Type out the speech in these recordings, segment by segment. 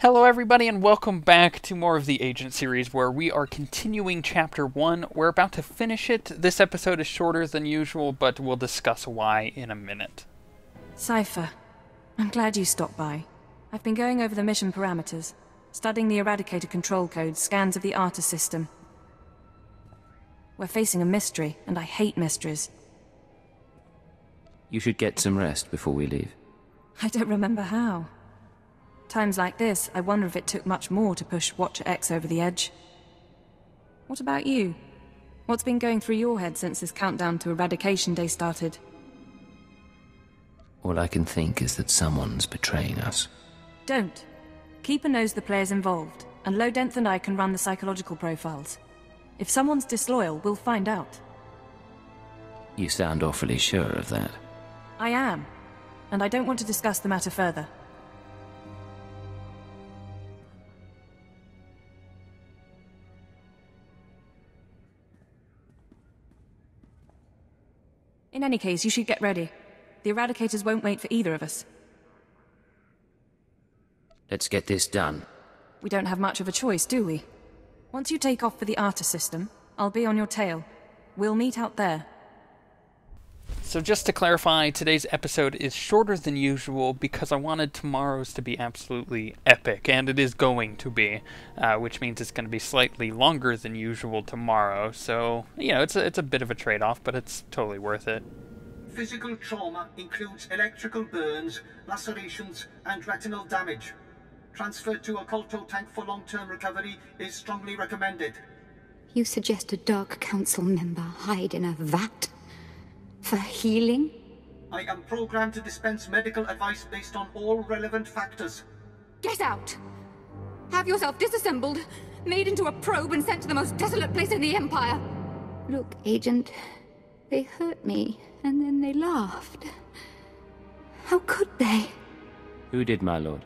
Hello everybody and welcome back to more of the Agent series where we are continuing Chapter 1. We're about to finish it. This episode is shorter than usual, but we'll discuss why in a minute. Cypher, I'm glad you stopped by. I've been going over the mission parameters, studying the Eradicator control code, scans of the Arta system. We're facing a mystery, and I hate mysteries. You should get some rest before we leave. I don't remember how. Times like this, I wonder if it took much more to push Watcher X over the edge. What about you? What's been going through your head since this countdown to Eradication Day started? All I can think is that someone's betraying us. Don't. Keeper knows the players involved, and Lodenth and I can run the psychological profiles. If someone's disloyal, we'll find out. You sound awfully sure of that. I am, and I don't want to discuss the matter further. In any case, you should get ready. The Eradicators won't wait for either of us. Let's get this done. We don't have much of a choice, do we? Once you take off for the Arta system, I'll be on your tail. We'll meet out there. So just to clarify, today's episode is shorter than usual because I wanted tomorrow's to be absolutely epic, and it is going to be, which means it's going to be slightly longer than usual tomorrow. So, you know, it's a bit of a trade-off, but it's totally worth it. Physical trauma includes electrical burns, lacerations, and retinal damage. Transfer to a Colto tank for long-term recovery is strongly recommended. You suggest a Dark Council member hide in a vat? For healing? I am programmed to dispense medical advice based on all relevant factors. Get out! Have yourself disassembled, made into a probe and sent to the most desolate place in the Empire. Look, Agent, they hurt me, and then they laughed. How could they? Who did, my lord?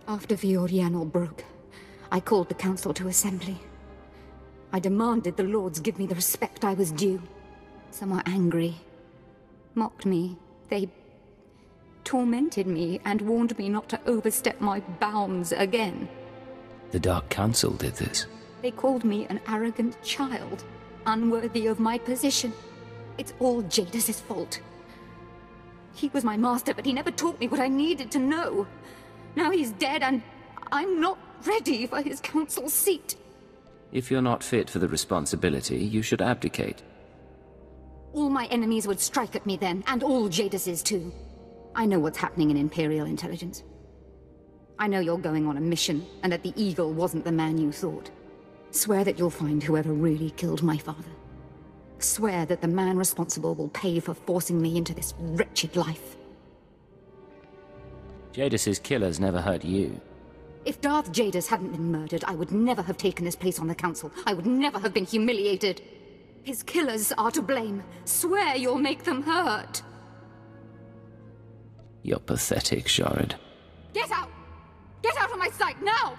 After Viorianal broke, I called the Council to assembly. I demanded the Lords give me the respect I was due. Some were angry, mocked me. They tormented me and warned me not to overstep my bounds again. The Dark Council did this. They called me an arrogant child, unworthy of my position. It's all Jadis' fault. He was my master, but he never taught me what I needed to know. Now he's dead, and I'm not ready for his council seat. If you're not fit for the responsibility, you should abdicate. All my enemies would strike at me then, and all Jadis's too. I know what's happening in Imperial intelligence. I know you're going on a mission, and that the Eagle wasn't the man you thought. Swear that you'll find whoever really killed my father. Swear that the man responsible will pay for forcing me into this wretched life. Jadis's killers never hurt you. If Darth Jadis hadn't been murdered, I would never have taken this place on the Council. I would never have been humiliated. His killers are to blame. Swear you'll make them hurt. You're pathetic, Sharid. Get out! Get out of my sight, now!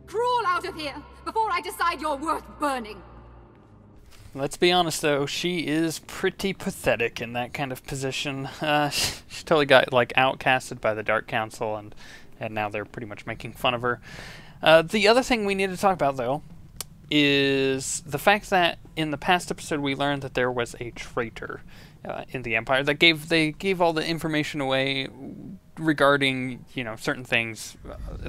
Crawl out of here, before I decide you're worth burning! Let's be honest though, she is pretty pathetic in that kind of position. She totally got like outcasted by the Dark Council, and now they're pretty much making fun of her. The other thing we need to talk about though is the fact that in the past episode we learned that there was a traitor in the Empire that gave all the information away regarding, you know, certain things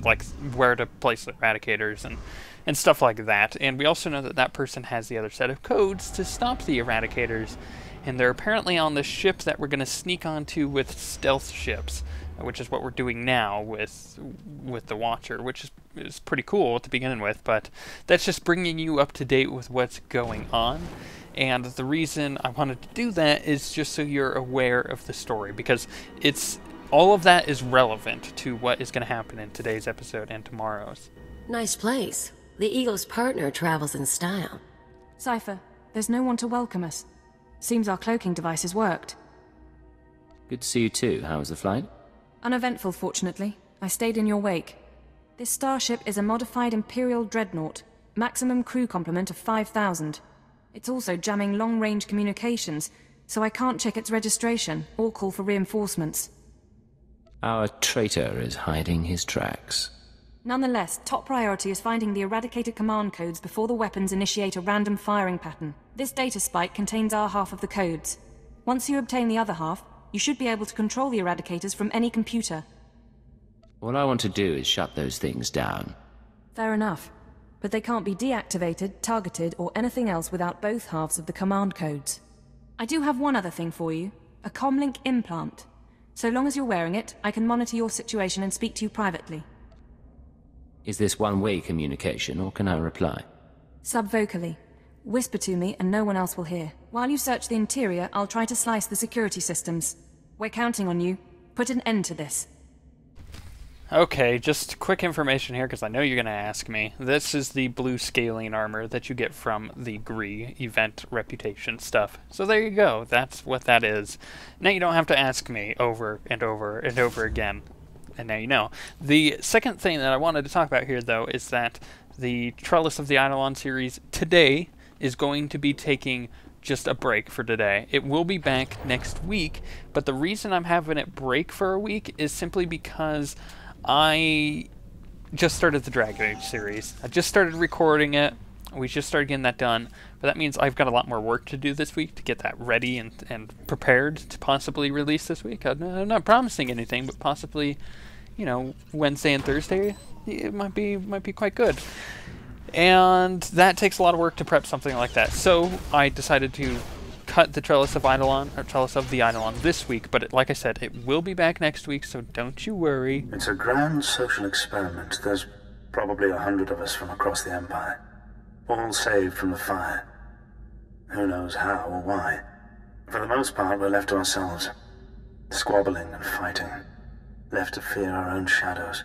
like where to place the Eradicators and stuff like that. And we also know that that person has the other set of codes to stop the Eradicators, and they're apparently on the ship that we're going to sneak onto with stealth ships, which is what we're doing now with the Watcher, which is pretty cool to begin with, but that's just bringing you up to date with what's going on. And the reason I wanted to do that is just so you're aware of the story, because all of that is relevant to what is going to happen in today's episode and tomorrow's. Nice place. The Eagle's partner travels in style. Cypher, there's no one to welcome us. Seems our cloaking devices worked. Good to see you too. How was the flight? Uneventful, fortunately. I stayed in your wake. This starship is a modified Imperial dreadnought. Maximum crew complement of 5,000. It's also jamming long-range communications, so I can't check its registration or call for reinforcements. Our traitor is hiding his tracks. Nonetheless, top priority is finding the eradicated command codes before the weapons initiate a random firing pattern. This data spike contains our half of the codes. Once you obtain the other half, you should be able to control the eradicators from any computer. All I want to do is shut those things down. Fair enough. But they can't be deactivated, targeted, or anything else without both halves of the command codes. I do have one other thing for you. A comlink implant. So long as you're wearing it, I can monitor your situation and speak to you privately. Is this one-way communication, or can I reply? Subvocally. Whisper to me and no one else will hear. While you search the interior, I'll try to slice the security systems. We're counting on you. Put an end to this. Okay, just quick information here, because I know you're going to ask me. This is the blue scaling armor that you get from the GRE event reputation stuff. So there you go. That's what that is. Now you don't have to ask me over and over and over again. And now you know. The second thing that I wanted to talk about here, though, is that the Trellis of the Eidolon series today is going to be taking just a break for today. It will be back next week, but the reason I'm having it break for a week is simply because I just started the Dragon Age series. I just started recording it. We just started getting that done, but that means I've got a lot more work to do this week to get that ready and prepared to possibly release this week. I'm not promising anything, but possibly, you know, Wednesday and Thursday, it might be quite good. And that takes a lot of work to prep something like that. So I decided to cut the Trellis of Eidolon, or Trellis of the Eidolon this week, but like I said, it will be back next week, so don't you worry. It's a grand social experiment. There's probably 100 of us from across the Empire, all saved from the fire. Who knows how or why. For the most part, we're left to ourselves, squabbling and fighting, left to fear our own shadows.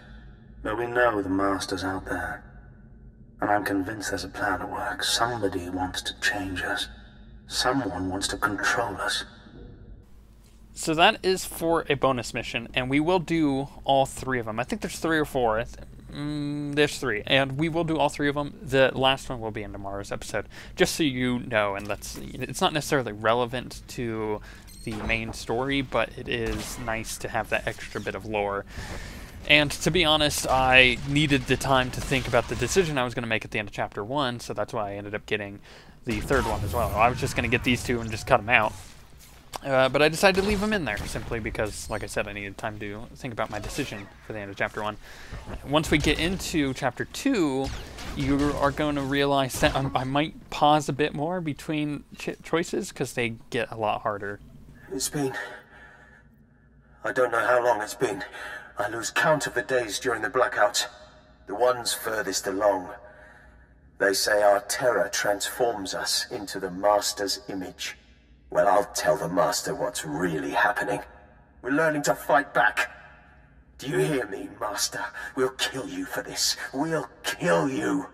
But we know the Master's out there, and I'm convinced there's a plan at work. Somebody wants to change us. Someone wants to control us. So that is for a bonus mission, and we will do all three of them. I think there's 3 or 4. There's 3, and we will do all 3 of them. The last one will be in tomorrow's episode, just so you know, and it's not necessarily relevant to the main story, but it is nice to have that extra bit of lore. And to be honest, I needed the time to think about the decision I was going to make at the end of Chapter 1, so that's why I ended up getting the 3rd one as well. I was just going to get these 2 and just cut them out. But I decided to leave them in there, simply because, like I said, I needed time to think about my decision for the end of Chapter 1. Once we get into Chapter 2, you are going to realize that I might pause a bit more between choices, because they get a lot harder. It's been... I don't know how long it's been. I lose count of the days during the blackouts. The ones furthest along. They say our terror transforms us into the Master's image. Well, I'll tell the Master what's really happening. We're learning to fight back. Do you hear me, Master? We'll kill you for this. We'll kill you.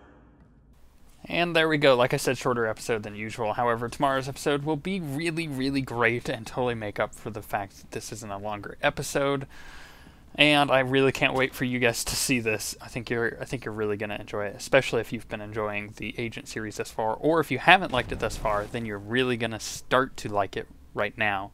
And there we go. Like I said, shorter episode than usual. However, tomorrow's episode will be really, really great and totally make up for the fact that this isn't a longer episode. And I really can't wait for you guys to see this. I think you're really going to enjoy it, especially if you've been enjoying the Agent series thus far, or if you haven't liked it thus far, then you're really going to start to like it right now.